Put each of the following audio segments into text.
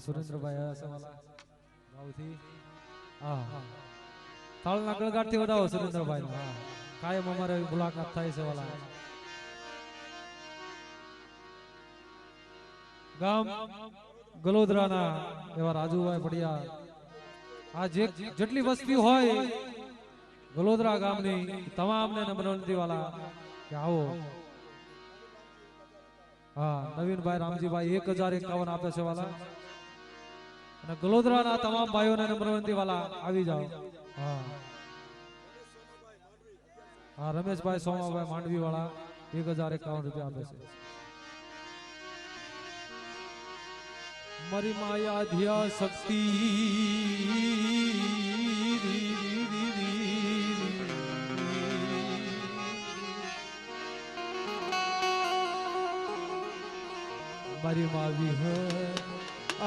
સુરેન્દ્રભાઈ આવ્યા છે વાલા ગાવથી. હા થાળના ગળગાટથી વધાવો સુરેન્દ્રભાઈ. હા કાયમ અમારે મુલાકાત થાય છે વાલા. ગામ ગલોદરાના એવા રાજુભાઈ પડિયા. આ જેટલી વસ્તી હોય ગલોદરા ગામની તમામને નમ્ર વિનંતી વાલા કે આવો. હા નવીનભાઈ રામજીભાઈ 1051 આપે છે વાલા. અને ગલોદરાના તમામ ભાઈઓને નમ્ર વિનંતી વાલા આવી જાઓ. હા હા રમેશભાઈ સોમાભાઈ માંડવી વાળા 1051 રૂપિયા આપે છે. મારી માયા ધ્યા શક્તિ મારી માવી હે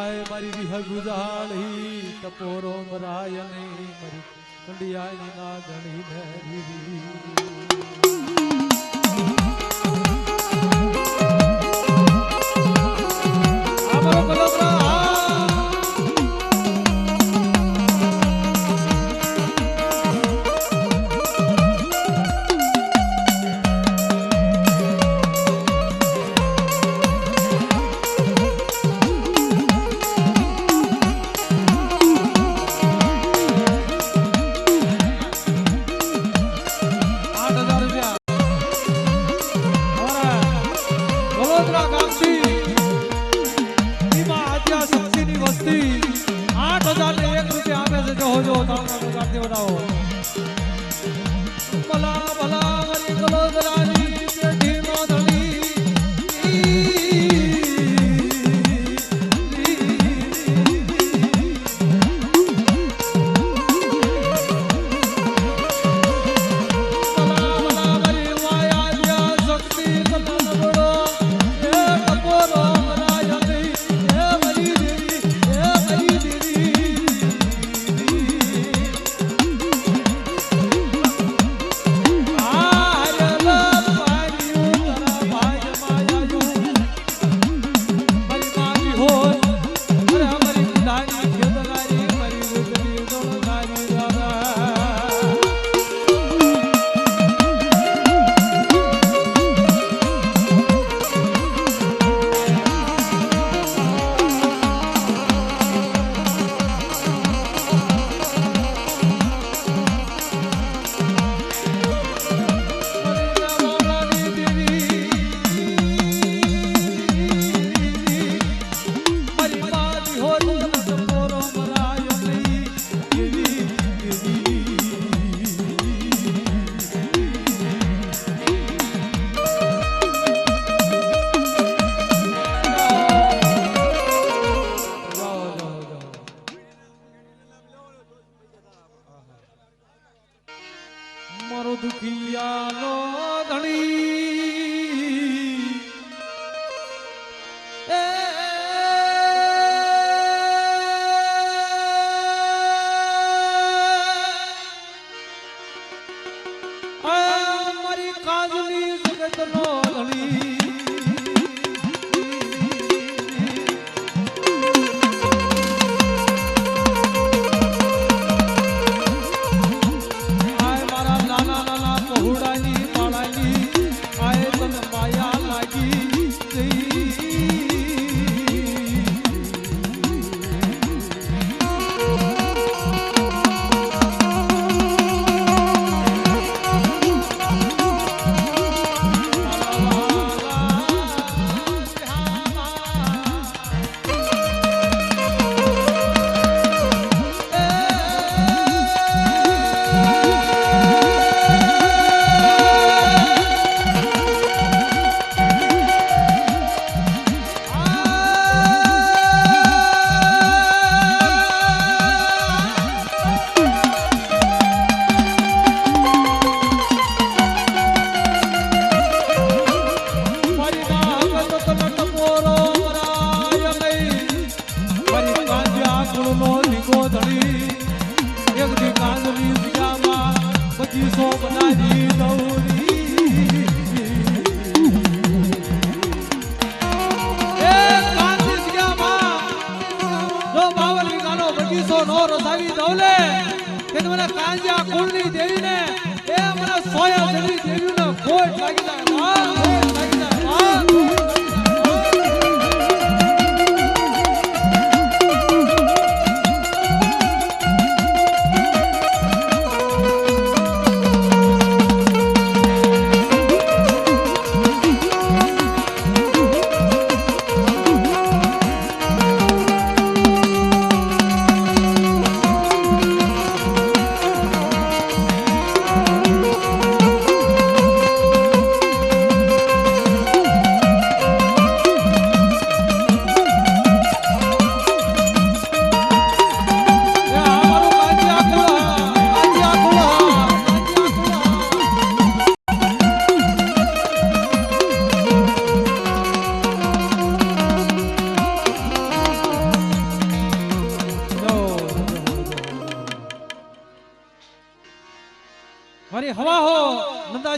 આય મારી વિહ ગુજાળી ટપોરો મરાયની મારી કંડિયાની ના ગણી મેરી.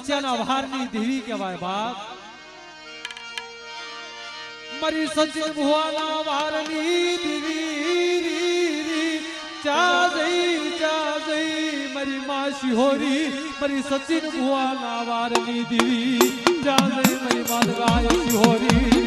પંચાસિયાના વારની દેવી કહેવાય બાપ મારી સચિન ભુવાના વારની દેવી ચા જઈ મારી માં શિહોરી મારી સચિન ભુવાના વારની દેવી ચા જઈ મારી માં ગાય શિહોરી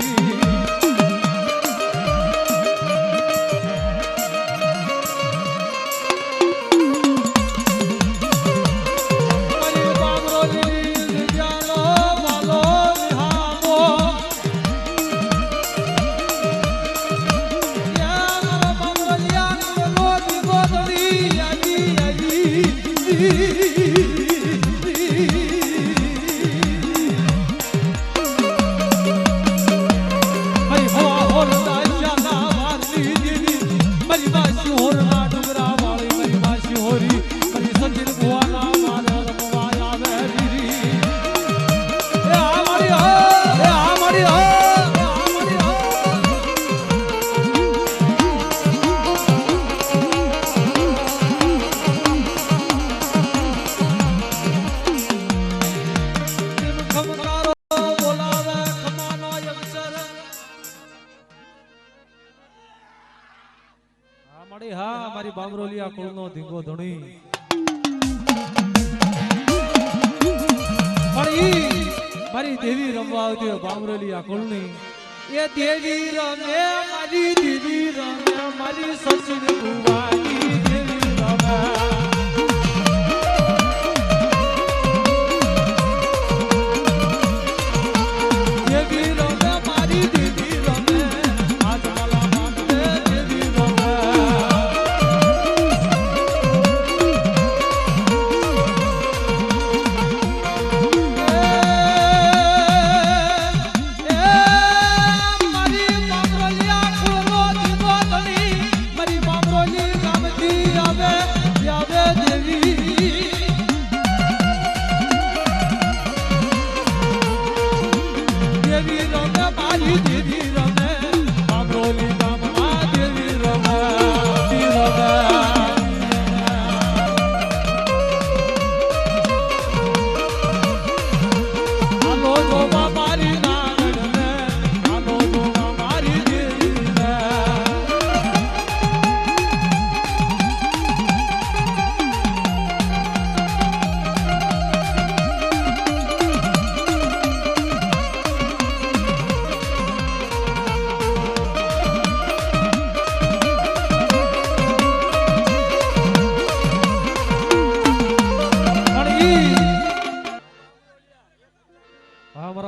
મારી બામરોલિયા કુળનો ધીંગો ધણી મારી દેવી રમવા આવતી બામરોલિયા કુળની એ દેવી રમે મારી દેવી રમે મારી સચિન ભુવાની દેવી રમે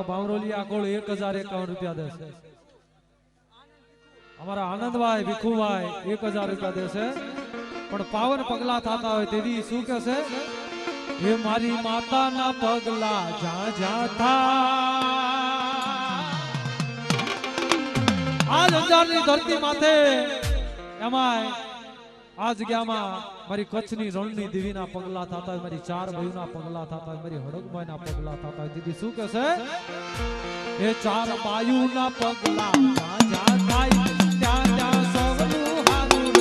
બામરોલિયા કોળ 1051 રૂપિયા દેશે અમારા આનંદભાઈ ભીખુભાઈ 1000 રૂપિયા દેશે પણ પાવન પગલા થતા હોય તેથી શું કહેશે હે મારી માતાના પગલા જા જા થા આ અંજારની ધરતી માથે એમાં આ જગ્યામાં મારી કચ્છની રણની દેવીના પગલા થતા હોય મારી ચાર ભાઈઓના પગલા થતા હોય મારી હડકભાઈના પગલા થતા હોય દીદી શું કહેશે એ ચાર બાયુના પગલા જ્યાં જ્યાં થાય ત્યાં ત્યાં સૌનું હારું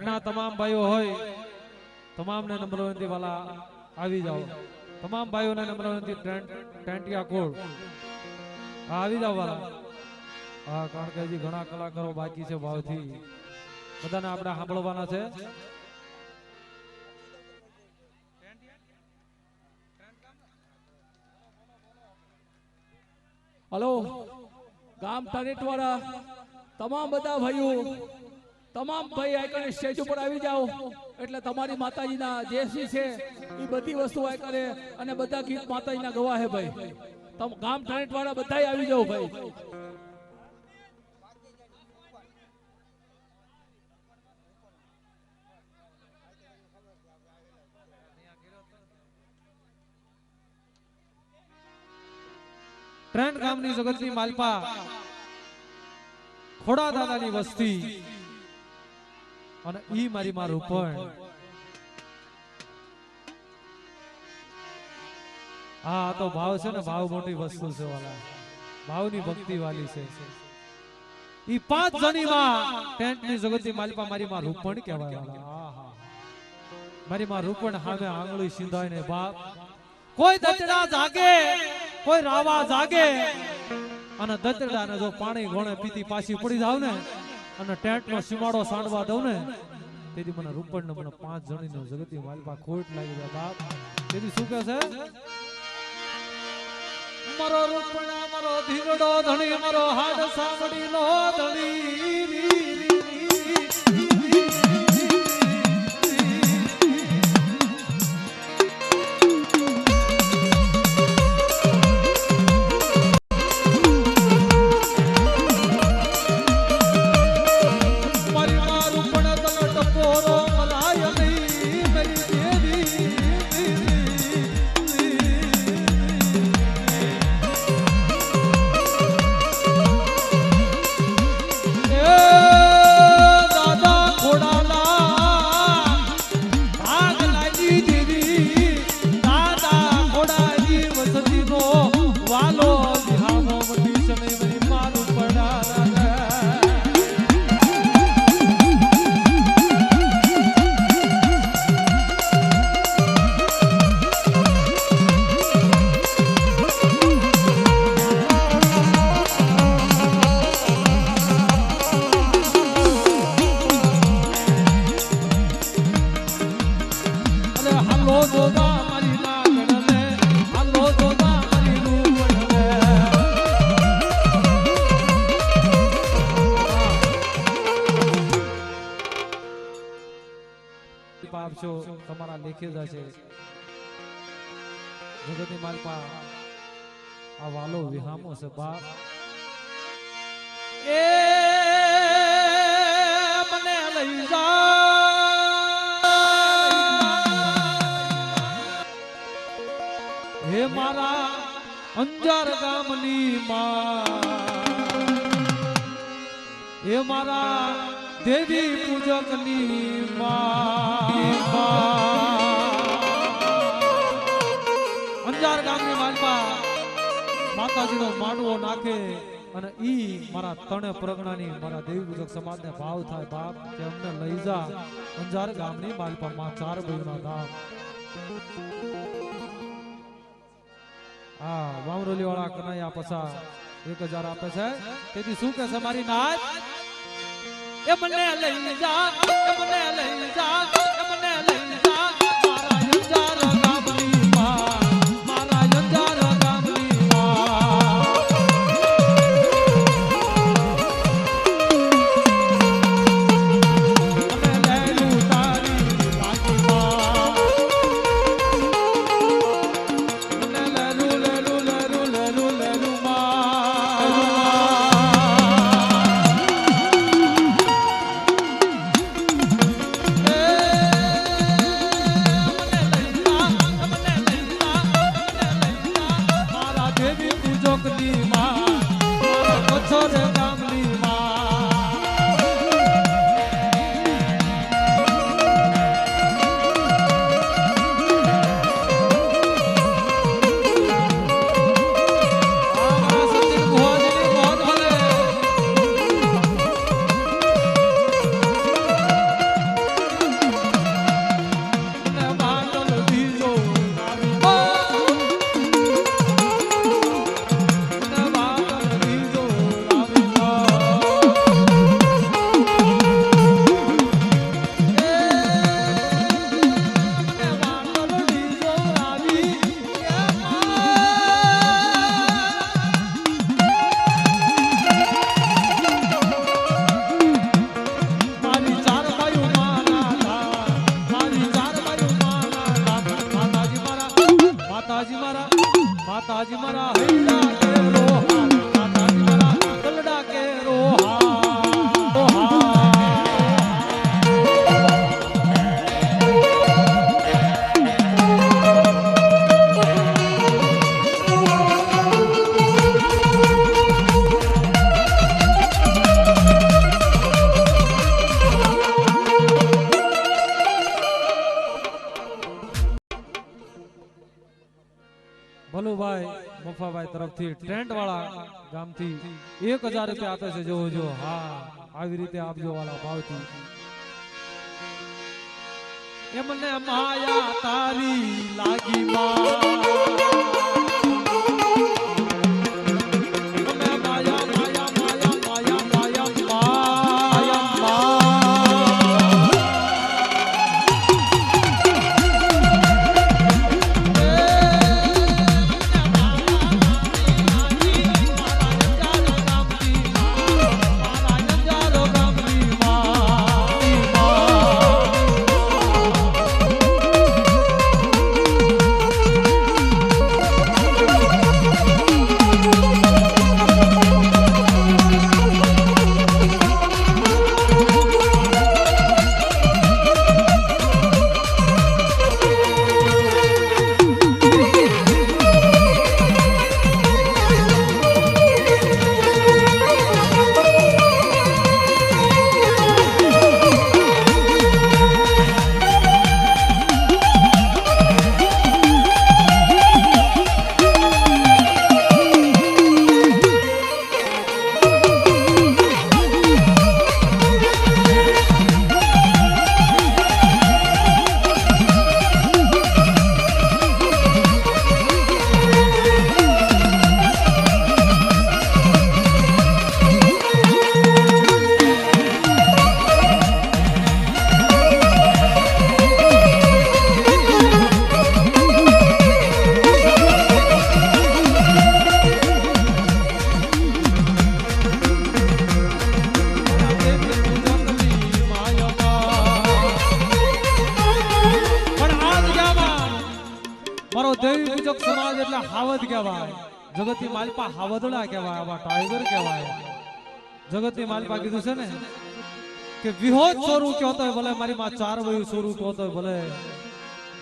ટ્રેન્ટના તમામ ભાઈઓ હોય તમામને નમ્ર વિનંતી વાલા આવી જાઓ. તમામ ભાઈઓને નમ્ર વિનંતી ટેન્ટિયા કોડ આવી જાઓ વાલા. હા, કારણ કે હજી ઘણા કલાકારો બાકી છે ભાવથી બધાને આપણે સાંભળવાના છે. હલો, ગામ ટારેટવાળા તમામ બધા ભાઈઓ, તમામ ભાઈ આઈકને સ્ટેજ ઉપર આવી જાઓ એટલે તમારી માતાજીના જે છે એ બધી વસ્તુ આઈકને અને બધા ગીત માતાજીના ગવા હે ભાઈ. ગામ ટારેટવાળા બધાય આવી જાઓ ભાઈ. ટ્રેન્ટ ગામની જગતની માલપા ખોડા દાદાની વસ્તી અને ઈ મારી માં રૂપણ. હા, તો ભાવ છે ને, ભાવ મોટી વસ્તુ છે વાલા. ભાવની ભક્તિ વાલી છે. ઈ 5 જણીમાં ટેન્ટની જગતની માલપા મારી માં રૂપણ કહેવાય વાલા. મારી માં રૂપણ સામે આંગળી સિંધાય ને બાપ. કોઈ દચડા જાગે, કોઈ રાવા જાગે અને દચડાને જો પાણી ઘોણે પીતી પાછી પડી જાવ ને અને ટેન્ટનો સીમાડો સાંડવા દઉં ને તેથી મને રૂપણ ને મને 5 જણીનો જગતી માલપા ખોટ લાગી જાય બાપ. તેથી શું કહે છે? મારો રૂપણા મારો ધીરડો ધણી મારો હાડ સાંભળી લો ધણી. આપશો તમારા લેખે જશે. જગતની માલપા આ વાલો વિહામો છે બાપ. એ મને લઈ જા હે મારા અંજાર ગામની માં, હે મારા દેવી પૂજકની અંજાર ગામની માલપા માતાજીનો માંડવો નાખે અને ઈ મારા તણે પ્રગણાની મારા દેવી પૂજક સમાજને ભાવ થાય બાપ કે અમને લઈ જા અંજાર ગામની માલપા માં 4 ભાઈઓના ધામ. હા, વામરોલી વાળા કનૈયા પસા 1000 આપે છે. તેથી શું કે છે મારી નાચ? એ મને લઈ જા, એ મને લઈ જા, એ મને લઈ જા મારા અંજાર ગામની માં, મારા અંજાર ગામની માં. મને લેલું તારી લાગી માં, મને લેલું લેલું લેલું લેલું લેલું માં. માતાજી મારા હૈડા કે રોહા માતાજી મારા કલડા કે રોહા ભલુભાઈ મફાભાઈ તરફથી ટ્રેન્ટ વાળા ગામથી 1000 રૂપિયા આપે છે જોવો જો હા આવી રીતે આપજો વાળા ભાવથી એમને માયા તારી લાગી મારો દેવી પૂજક સમાજ એટલે હાવદ કહેવાય જગતની માલપા હાવદડા કહેવાય આવા ટાઈગર કહેવાય જગતની માલપા કીધું છે ને કે વિહોત સ્વરૂપ કહેતો હોય ભલે મારી માં ચાર વયુ સ્વરૂપ કહેતો હોય ભલે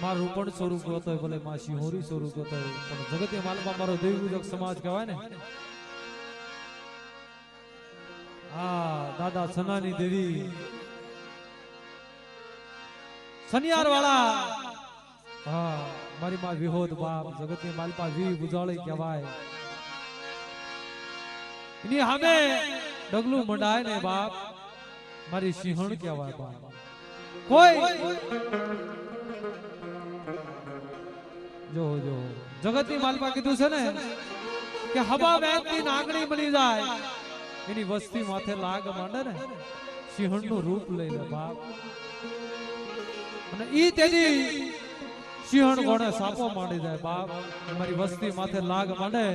માર રૂપણ સ્વરૂપ કહેતો હોય ભલે માં સિંહોરી સ્વરૂપ કહેતો હોય પણ જગતની માલપા મારો દેવી પૂજક સમાજ કહેવાય ને હા દાદા સનાની દેવી સનિયાર વાળા હા મારી માં વિહોદ બાપ જગતની માલપા વી બુજાળી કહેવાય એની સામે ડગલું મંડાય ને બાપ મારી સિંહણ કહેવાય બાપ કોઈ જો જો જગતની માલપા કીધું છે ને કે હવા વેચની નાગણી બની જાય એની વસ્તી માથે લાગ માંડે ને સિંહણ નું રૂપ લઈ લે બાપ અને ઈ તેની સિંહણ કોણે સાપો માંડી જાય બાપ મારી વસ્તી માથે લાગ માંડે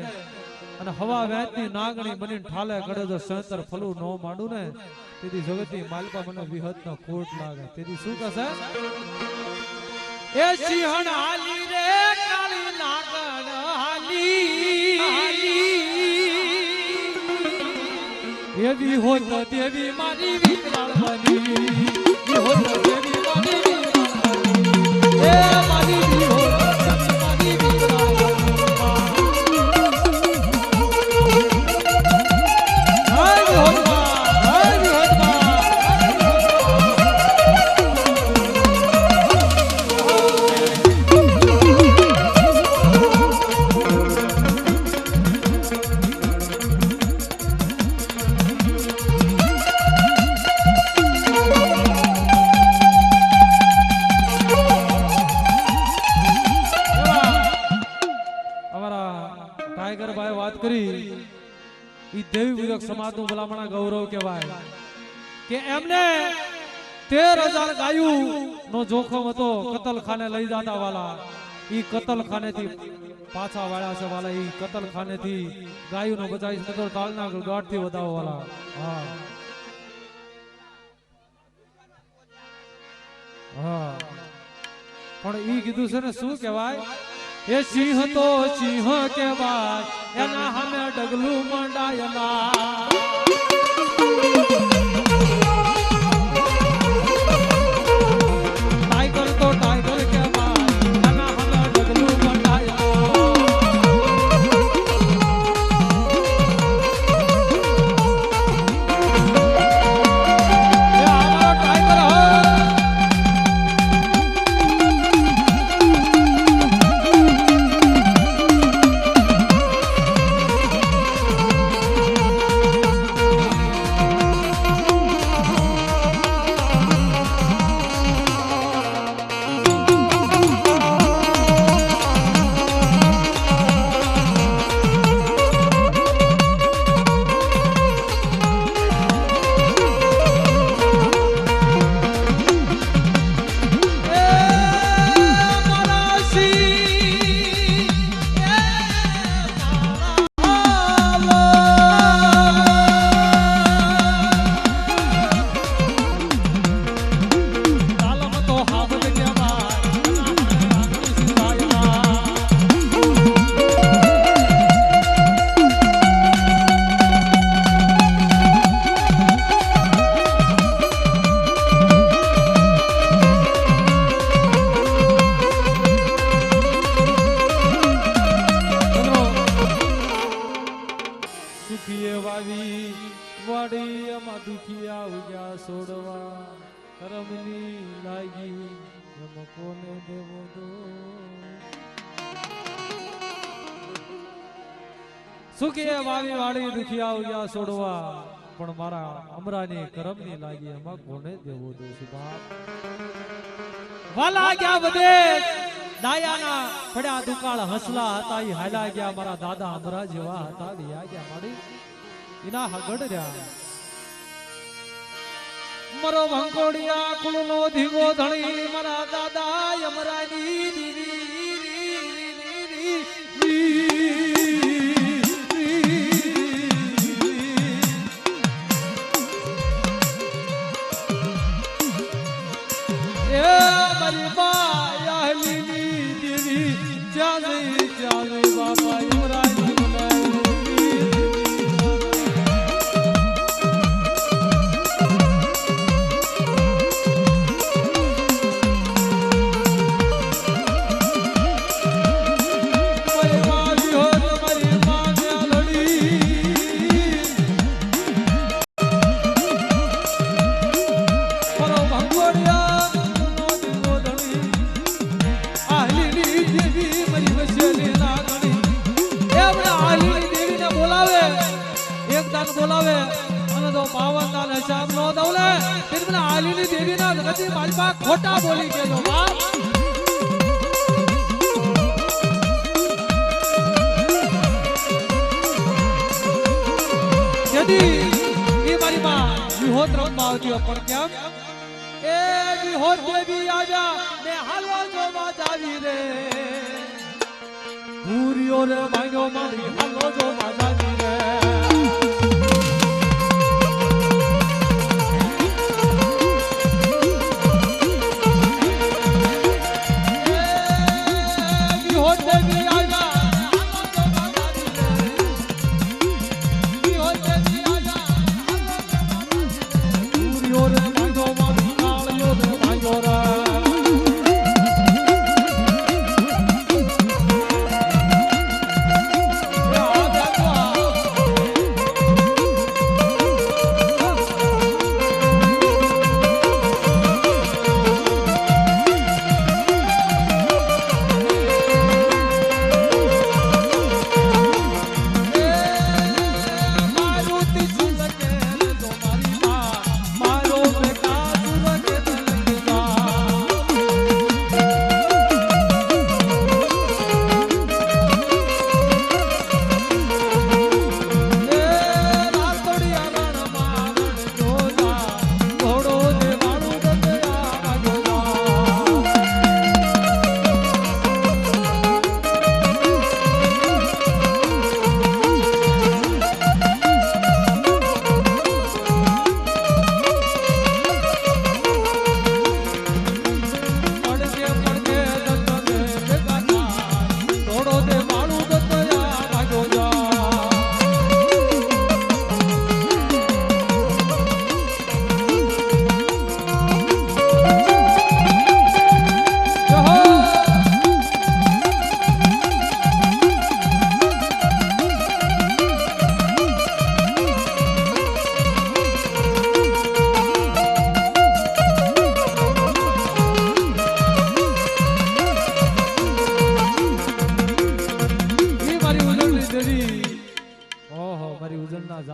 અને હવા વેચની નાગણી બનીને ઠાલે કડે જો સંતર ફલું નો માંડું ને તેથી જગતની માલપા મને વિહત નો ખોટ લાગે તેથી શું કહેશે એ સિંહણ હાલી રે કાળી નાગણ હાલી એવી હોત દેવી મારી વિકરાળ બની હોત દેવી મારી વિકરાળ એ મારી વિહોત મારી વિકરાળ સમાજનું ભલામણા ગૌરવ કહેવાય કે એમને 13,000 ગાયું નો જોખમ હતો કતલખાને લઈ જતા વાલા ઈ કતલખાને થી પાછા વાળ્યા છે વાલા ઈ કતલખાને થી ગાયું નો બચાવી મતલબ તાલના ગાઢ થી વધાવો વાલા હા હા પણ ઈ કીધું છે ને શું કહેવાય એ સિંહ તો સિંહ કહેવાય એના સામે ડગલું મંડાયલા ટાઈગર તો ટાઈગર કહેવાય એના સામે ડગલું મંડાયલા એ અમારો ટાઈગર હો દુખિયા ઉગ્યા છોડવા કરમની લાગી એમ કોને દેવો દો સુખીએ વાવી વાળી દુખિયા ઉગ્યા છોડવા પણ મારા અમરાની કરમની લાગી એમાં કોને દેવો દો સુભા વાલા ગયા બધે દાયાના પડ્યા દુકાળ હસલા હતા ઈ હાલા ગયા મારા દાદા અમરા જેવા હતા વિયા ગયા મારી ઇના હગડ રહ્યા મરો ભંકોડિયા કુળનો ધીગો ધણી મારા દાદા યમરાની એ મારી માયા લીલી દેવી ચાલે બાબા યમરાની બોલાવે અને તો 52 ના હિસાબ નો દઉલે તે મને આલીની દેવી ના ગતિ મારી પાસે ખોટા બોલી કેજો બાપ જદી એ મારી માં વિહોત રમવા આવતી પણ કેમ એ વિહોત દેવી આજા ને હાલો જો બાજાવી રે ભૂરિયો રે ભાઈઓ મારી હાલો જો બાજાવી રે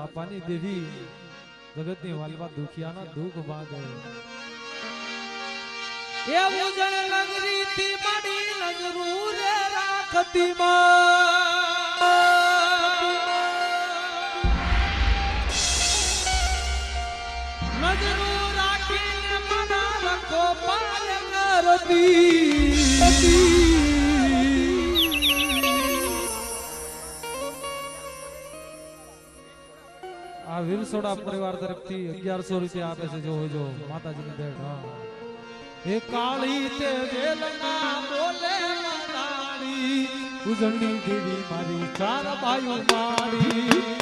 બાપાની દેવી જગતની વાલવા દુખિયાના દુઃખ ભાગે એવું જણ નગરી થી મડી નજરૂ રે રાખતી નજરૂ રાખીને મના રખો પાર કરતી આ વીરસોડા પરિવાર તરફથી 1100 રૂપિયા આપે છે જો માતાજીની ભેટ હા એ કાળી તે વેલના બોલે મનાડી ઉજળની દેવી મારી ચાર બાયુ માડી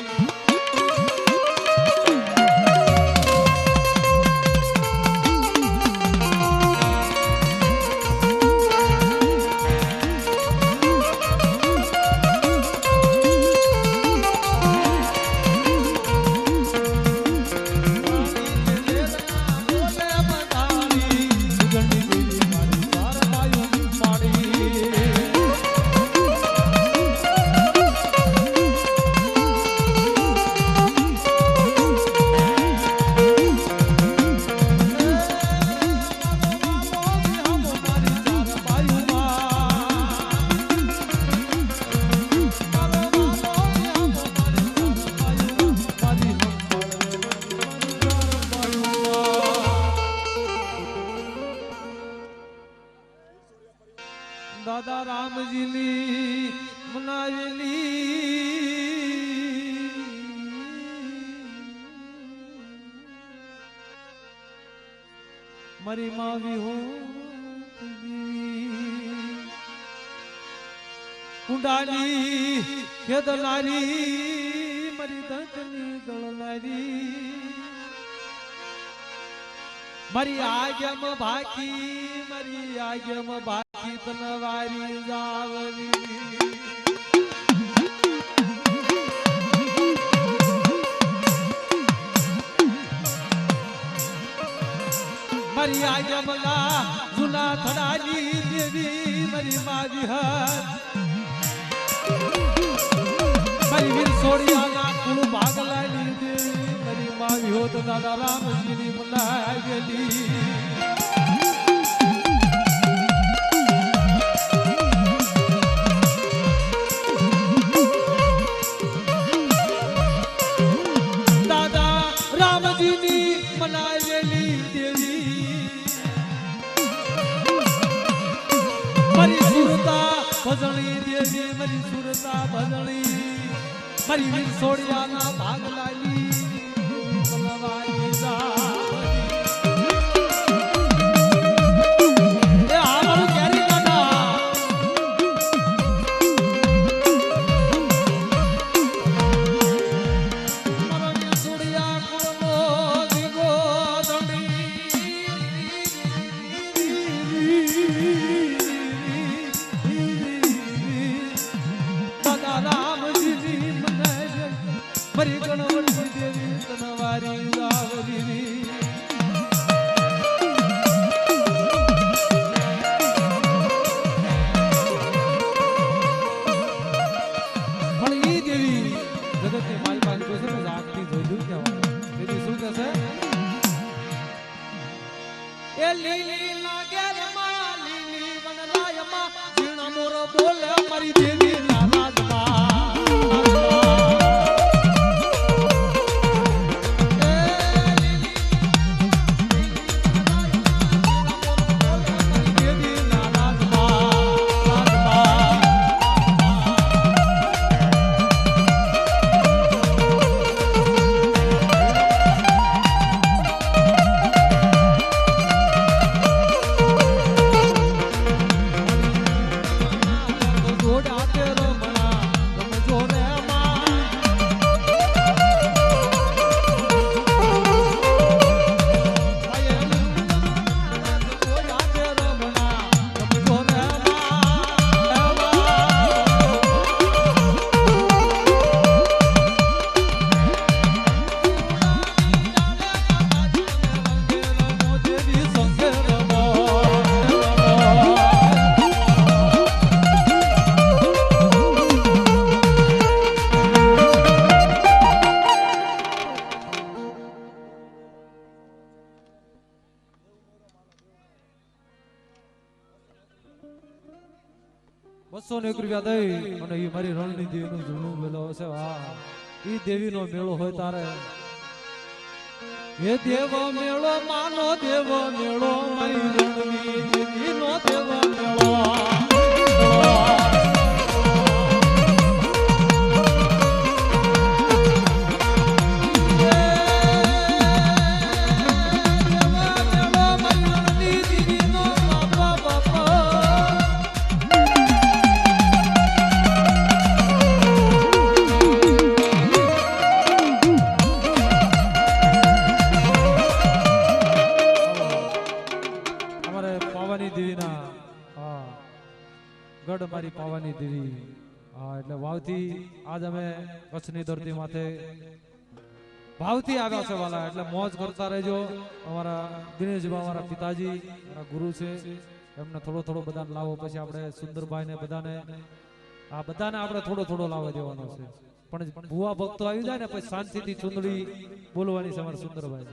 દાદા રામજીની મનાવેલી મારી માવી હો કુંડાની ખેદનારી મારી દંતની દળનારી મારી આગમ ભાકી મારી આગમ ભાકી તનવારી જાવરી મારી આગમલા જુના થડાની દેવી મારી માવી હર મારી વીર સોડિયાના કુળ ભાગલાની દેવી મારી માવી હોત દાદા રામજીની મનાવેલી ભજણી દેવી મારી સુરતા ભજણી મારી વીર સોડિયાના ભાગ લાલી બલવાઈ જાવરી એ આમારું કેરી કાઢા મારા વીર સોડિયા કુળનો દીગો મરી ગણવતી દેવી તનવારી જાવરી પણ ઈ દેવી જગતની માલપાલ કોઈ છે જાગતી જોઈ કહેવાય દેવી શું કહેશે એ લીલી લાગે રમા લીલી વનરાયમાં જીણા મોર બોલે મારી દેવી નારાજમાં ઘોડા તેરો 201 રૂપિયા દઈ અને એ મારી રણની દેવીનું જૂનું મેળો હશે. હા, ઈ દેવીનો મેળો હોય તારે. હે દેવ મેળો માનો દેવ મેળો મારી રણની દેવીનો દેવ મેળો. ગઢ મારી પાવાની દેવી. હા, એટલે વાવથી આજ અમે કચ્છની ધરતી માથે ભાવથી આવ્યા છે વાલા. એટલે મોજ કરતા રહેજો. અમારા દિનેશભાઈ અમારા પિતાજી અમારા ગુરુ છે, એમને થોડો થોડો બધાને લાવો. પછી આપણે સુંદરભાઈ ને બધાને આપણે થોડો થોડો લાવવા દેવાનો છે. પણ ભુવા ભક્તો આવી જાય ને પછી શાંતિથી ચુંદડી બોલવાની છે અમારા સુંદરભાઈ.